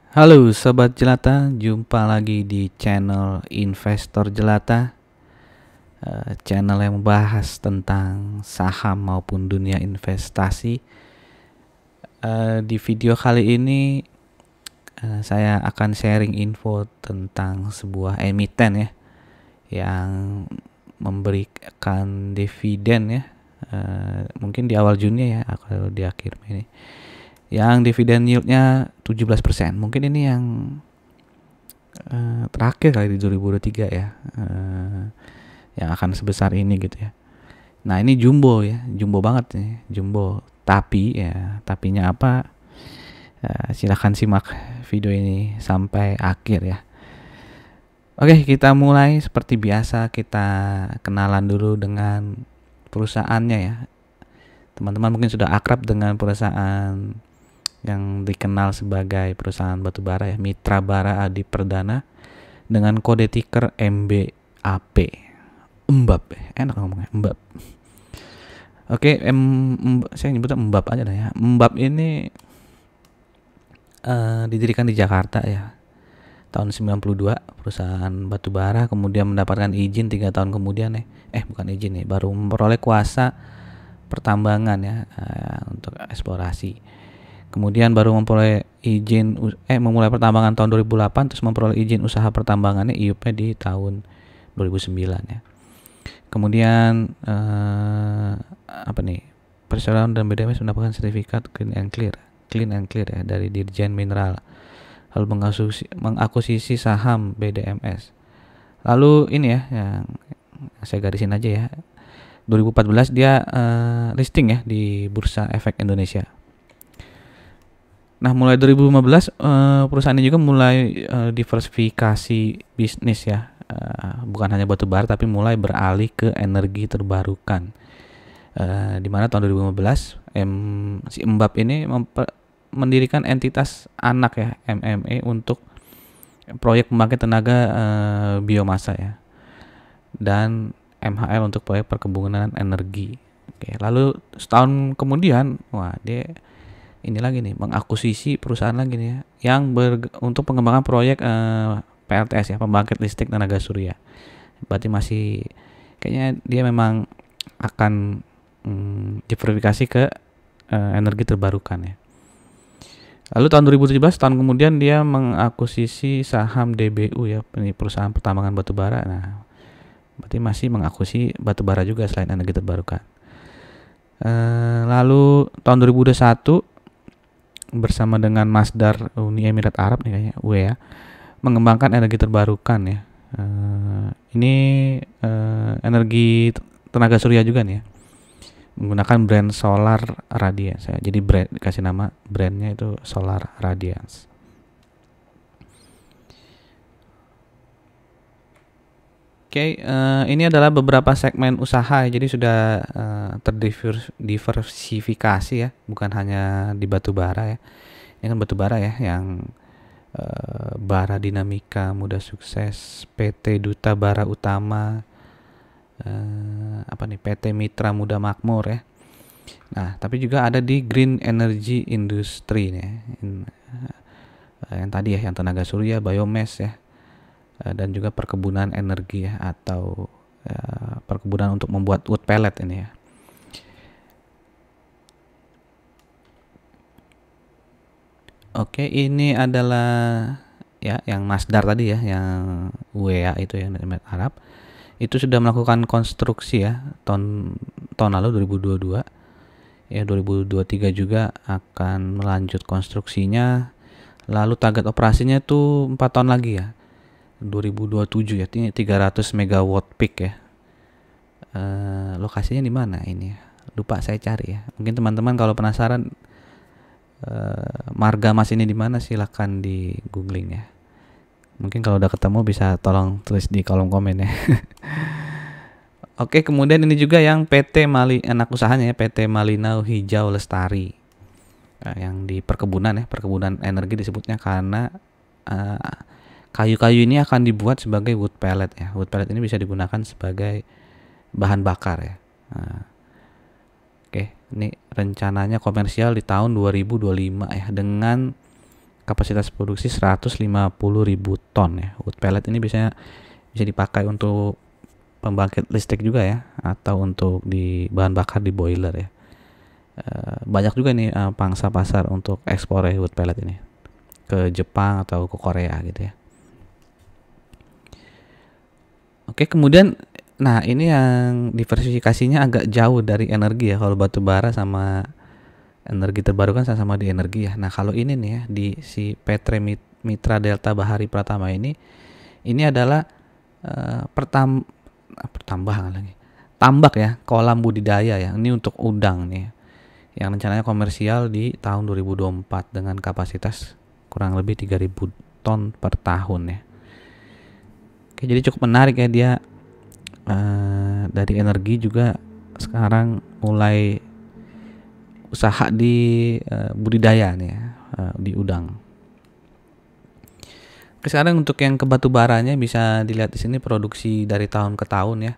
Halo Sobat Jelata, jumpa lagi di channel Investor Jelata, channel yang membahas tentang saham maupun dunia investasi. Di video kali ini saya akan sharing info tentang sebuah emiten ya, yang memberikan dividen ya, mungkin di awal Juni ya, atau di akhir Mei ini, yang dividen yieldnya 17%. Mungkin ini yang terakhir kali di 2023 ya, yang akan sebesar ini gitu ya. Nah ini jumbo ya, jumbo banget nih, jumbo. Tapi ya, tapinya apa? Silahkan simak video ini sampai akhir ya. Oke, kita mulai seperti biasa, kita kenalan dulu dengan perusahaannya ya. Teman-teman mungkin sudah akrab dengan perusahaan yang dikenal sebagai perusahaan batubara ya, Mitra Bara Adi Perdana, dengan kode tiker MBAP. Mbap, enak ngomongnya, Mbap. Oke, saya nyebutnya Mbap aja dah ya. Mbap ini didirikan di Jakarta ya, tahun 92, perusahaan batubara, kemudian mendapatkan izin 3 tahun kemudian bukan izin nih, baru memperoleh kuasa pertambangan ya, untuk eksplorasi. Kemudian baru memperoleh izin memulai pertambangan tahun 2008, terus memperoleh izin usaha pertambangannya IUP di tahun 2009 ya. Kemudian Perseroan dan BDMS mendapatkan sertifikat clean and clear ya dari Dirjen Mineral. Lalu mengakuisisi saham BDMS. Lalu ini ya, yang saya garisin aja ya. 2014 dia listing ya di Bursa Efek Indonesia. Nah, mulai 2015 perusahaan ini juga mulai diversifikasi bisnis ya. Bukan hanya batubara tapi mulai beralih ke energi terbarukan. Di mana tahun 2015 si Mbap ini mendirikan entitas anak ya, MME, untuk proyek pembangkit tenaga biomasa ya, dan MHL untuk proyek perkebunan energi. Oke, lalu setahun kemudian, dia ini lagi nih, mengakuisisi perusahaan lagi nih ya, yang untuk pengembangan proyek PLTS ya, pembangkit listrik tenaga surya. Berarti masih kayaknya dia memang akan diverifikasi ke energi terbarukan ya. Lalu tahun 2017, tahun kemudian dia mengakuisisi saham DBU ya, ini perusahaan pertambangan batubara. Nah, berarti masih mengakuisisi batubara juga selain energi terbarukan. Lalu tahun 2021 bersama dengan Masdar Uni Emirat Arab nih kayaknya, ya, mengembangkan energi terbarukan ya. Ini energi tenaga surya juga nih ya, menggunakan brand Solar Radiance ya. Jadi dikasih nama brandnya itu Solar Radiance. Oke, ini adalah beberapa segmen usaha ya. Jadi sudah terdiversifikasi ya, bukan hanya di batubara ya. Ini kan batubara ya, yang Bara Dinamika Muda Sukses, PT Duta Bara Utama, PT Mitra Muda Makmur ya. Nah, tapi juga ada di Green Energy Industry nih, yang tadi ya, yang tenaga surya, biomass ya, dan juga perkebunan energi ya, atau perkebunan untuk membuat wood pellet ini ya. Oke, ini adalah ya yang Masdar tadi ya, yang UEA itu ya, Emirat Arab. Itu sudah melakukan konstruksi ya tahun lalu 2022 ya, 2023 juga akan melanjut konstruksinya. Lalu target operasinya tuh 4 tahun lagi ya, 2027 ya, ini 300 megawatt peak ya. Lokasinya di mana ini ya, lupa saya cari ya. Mungkin teman-teman kalau penasaran marga Mas ini di mana, silahkan di googling ya. Mungkin kalau udah ketemu bisa tolong tulis di kolom komen ya. Oke, kemudian ini juga yang PT anak usahanya ya, PT Malinau Hijau Lestari, yang di perkebunan ya, perkebunan energi disebutnya karena kayu-kayu ini akan dibuat sebagai wood pellet ya. Wood pellet ini bisa digunakan sebagai bahan bakar ya. Oke, ini rencananya komersial di tahun 2025 ya, dengan kapasitas produksi 150.000 ton ya. Wood pellet ini biasanya bisa dipakai untuk pembangkit listrik juga ya, atau untuk di bahan bakar di boiler ya. Banyak juga nih pangsa pasar untuk ekspor ya wood pellet ini ke Jepang atau ke Korea gitu ya. Oke, kemudian nah ini yang diversifikasinya agak jauh dari energi ya. Kalau batu bara sama energi terbarukan sama-sama di energi ya. Nah, kalau ini nih ya di si PT Mitra Delta Bahari Pratama ini adalah pertambahan lagi. Tambak ya, kolam budidaya ya. Ini untuk udang nih. Yang rencananya komersial di tahun 2024 dengan kapasitas kurang lebih 3.000 ton per tahun ya. Oke, jadi cukup menarik ya dia dari energi juga sekarang mulai usaha di budidaya nih ya, di udang. Sekarang untuk yang ke batu baranya bisa dilihat di sini produksi dari tahun ke tahun ya.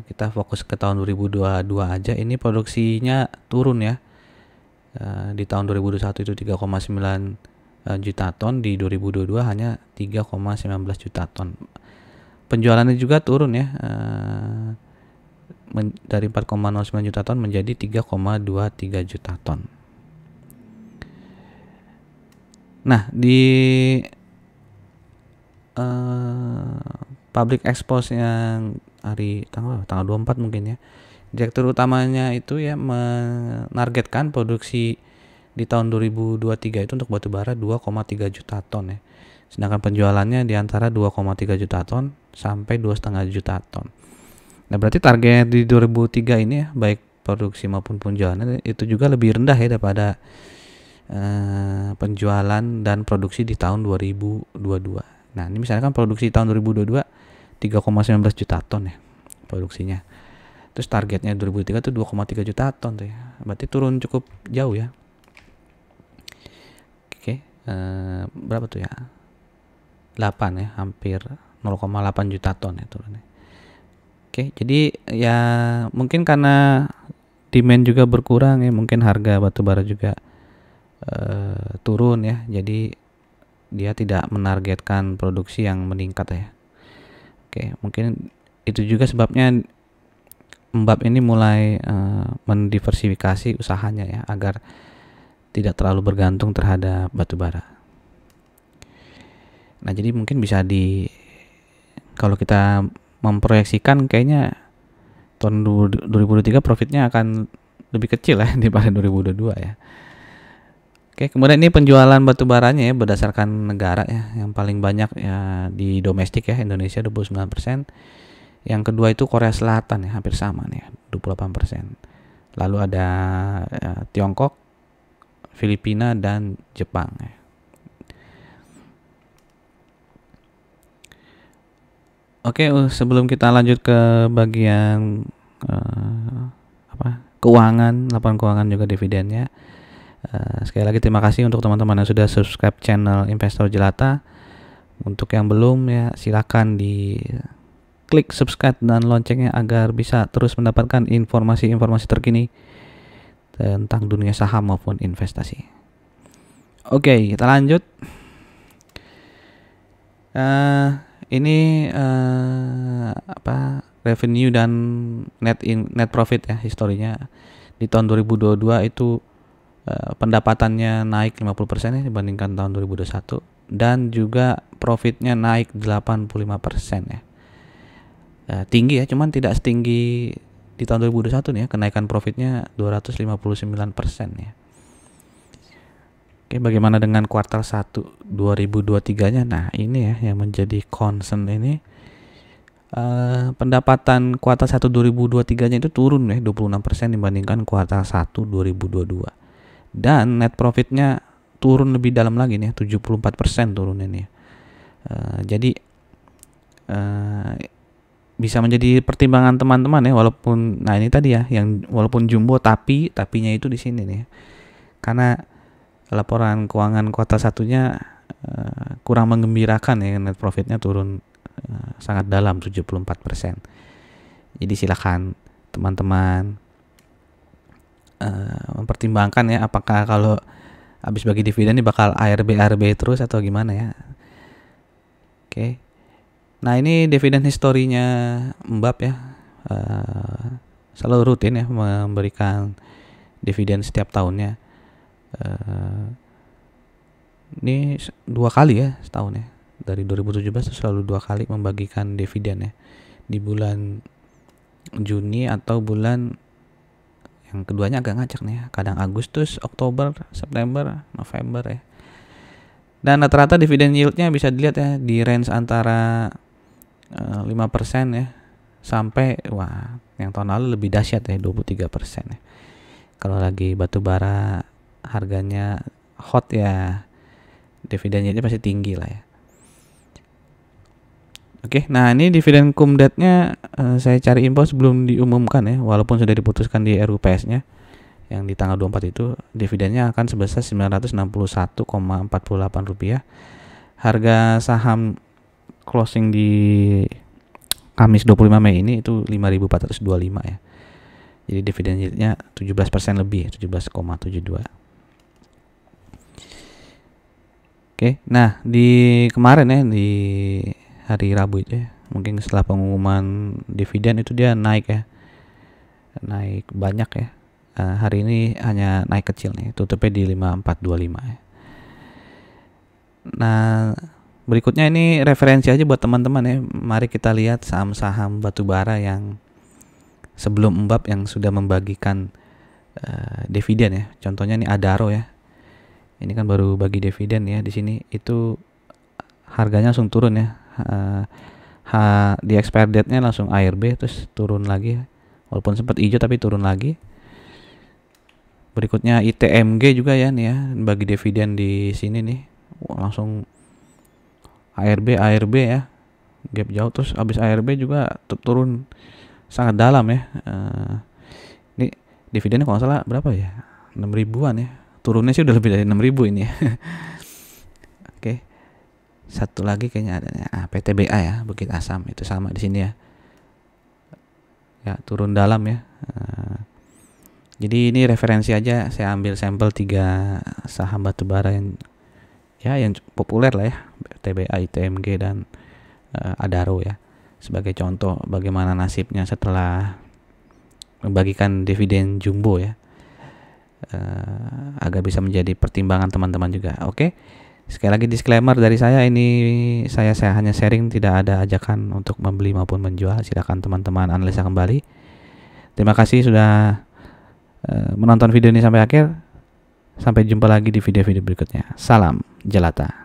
Kita fokus ke tahun 2022 aja, ini produksinya turun ya. Di tahun 2021 itu 3,9 juta ton, di 2022 hanya 3,19 juta ton. Penjualannya juga turun ya, dari 4,09 juta ton menjadi 3,23 juta ton. Nah, di public expose yang hari tanggal 24 mungkin ya, direktur utamanya itu ya menargetkan produksi di tahun 2023 itu untuk batu bara 2,3 juta ton ya. Sedangkan penjualannya di antara 2,3 juta ton sampai 2,5 juta ton. Nah, berarti target di 2003 ini ya, baik produksi maupun penjualan itu juga lebih rendah ya daripada penjualan dan produksi di tahun 2022. Nah, ini misalkan produksi tahun 2022 3,19 juta ton ya produksinya. Terus targetnya 2003 itu 2,3 juta ton tuh ya. Berarti turun cukup jauh ya. Oke, berapa tuh ya? 8 ya, hampir 0,8 juta ton ya turunnya. Oke, jadi ya mungkin karena demand juga berkurang ya, mungkin harga batu bara juga turun ya. Jadi dia tidak menargetkan produksi yang meningkat ya. Oke, mungkin itu juga sebabnya Mbab ini mulai mendiversifikasi usahanya ya, agar tidak terlalu bergantung terhadap batu bara. Nah, jadi mungkin bisa kalau kita memproyeksikan kayaknya tahun 2023 profitnya akan lebih kecil ya daripada 2022 ya. Oke, kemudian ini penjualan batu baranya ya berdasarkan negara ya. Yang paling banyak ya di domestik ya, Indonesia 29%. Yang kedua itu Korea Selatan ya, hampir sama nih, 28%. Lalu ada Tiongkok, Filipina dan Jepang ya. Oke, sebelum kita lanjut ke bagian keuangan, laporan keuangan juga dividennya. Sekali lagi terima kasih untuk teman-teman yang sudah subscribe channel Investor Jelata. Untuk yang belum ya silakan di klik subscribe dan loncengnya agar bisa terus mendapatkan informasi-informasi terkini tentang dunia saham maupun investasi. Oke, kita lanjut. Ini revenue dan net profit ya historinya. Di tahun 2022 itu pendapatannya naik 50% ya dibandingkan tahun 2021, dan juga profitnya naik 85% ya. Tinggi ya, cuman tidak setinggi di tahun 2021 nih ya, kenaikan profitnya 259% ya. Oke, bagaimana dengan kuartal 1 2023-nya? Nah, ini ya yang menjadi concern ini. Pendapatan kuartal 1 2023-nya itu turun ya 26% dibandingkan kuartal 1 2022. Dan net profitnya turun lebih dalam lagi nih, 74% turunnya nih. Jadi bisa menjadi pertimbangan teman-teman ya, walaupun nah ini tadi ya yang walaupun jumbo tapinya itu di sini nih. Karena laporan keuangan kuartal satunya kurang menggembirakan ya, net profitnya turun sangat dalam 74%. Jadi silakan teman-teman mempertimbangkan ya, apakah kalau habis bagi dividen ini bakal ARB terus atau gimana ya. Oke. Nah, ini dividen historinya Mbap ya. Selalu rutin ya memberikan dividen setiap tahunnya. Ini 2 kali ya setahun ya. Dari 2017 selalu 2 kali membagikan dividen ya. Di bulan Juni atau bulan yang keduanya agak ngacak nih ya. Kadang Agustus, Oktober, September, November ya. Dan rata-rata dividen yieldnya bisa dilihat ya di range antara 5% ya sampai yang tahun lalu lebih dahsyat ya 23% ya. Kalau lagi batu bara harganya hot ya, dividen yieldnya pasti tinggi lah ya. Oke, nah ini dividen kumdatnya saya cari info sebelum diumumkan ya, walaupun sudah diputuskan di RUPS-nya yang di tanggal 24 itu dividennya akan sebesar Rp961,48. Harga saham closing di Kamis 25 Mei ini itu 5.425 ya. Jadi dividen yieldnya 17% lebih, 17,72. Oke, nah di kemarin ya di hari Rabu itu ya, mungkin setelah pengumuman dividen itu dia naik ya, naik banyak ya. Hari ini hanya naik kecil nih, tutupnya di 5425 ya. Nah, berikutnya ini referensi aja buat teman-teman ya. Mari kita lihat saham-saham batubara yang sebelum Mbap yang sudah membagikan dividen ya. Contohnya nih Adaro ya. Ini kan baru bagi dividen ya. Di sini itu harganya langsung turun ya. Di expire date-nya langsung ARB terus turun lagi. Walaupun sempat hijau tapi turun lagi. Berikutnya ITMG juga ya nih ya, bagi dividen di sini nih. Langsung ARB ya. Gap jauh terus habis ARB juga turun sangat dalam ya. Ini dividennya kalau nggak salah berapa ya? 6 ribuan ya. Turunnya sih udah lebih dari 6 ribu ini ya. Oke. Satu lagi kayaknya ada PTBA ya, Bukit Asam itu sama di sini ya. Ya, turun dalam ya. Jadi ini referensi aja, saya ambil sampel 3 saham batubara yang populer lah ya, TBA, ITMG dan Adaro ya. Sebagai contoh bagaimana nasibnya setelah membagikan dividen jumbo ya. Agar bisa menjadi pertimbangan teman-teman juga. Oke. Sekali lagi disclaimer dari saya, ini saya hanya sharing, tidak ada ajakan untuk membeli maupun menjual. Silakan teman-teman analisa kembali. Terima kasih sudah menonton video ini sampai akhir. Sampai jumpa lagi di video-video berikutnya. Salam jelata.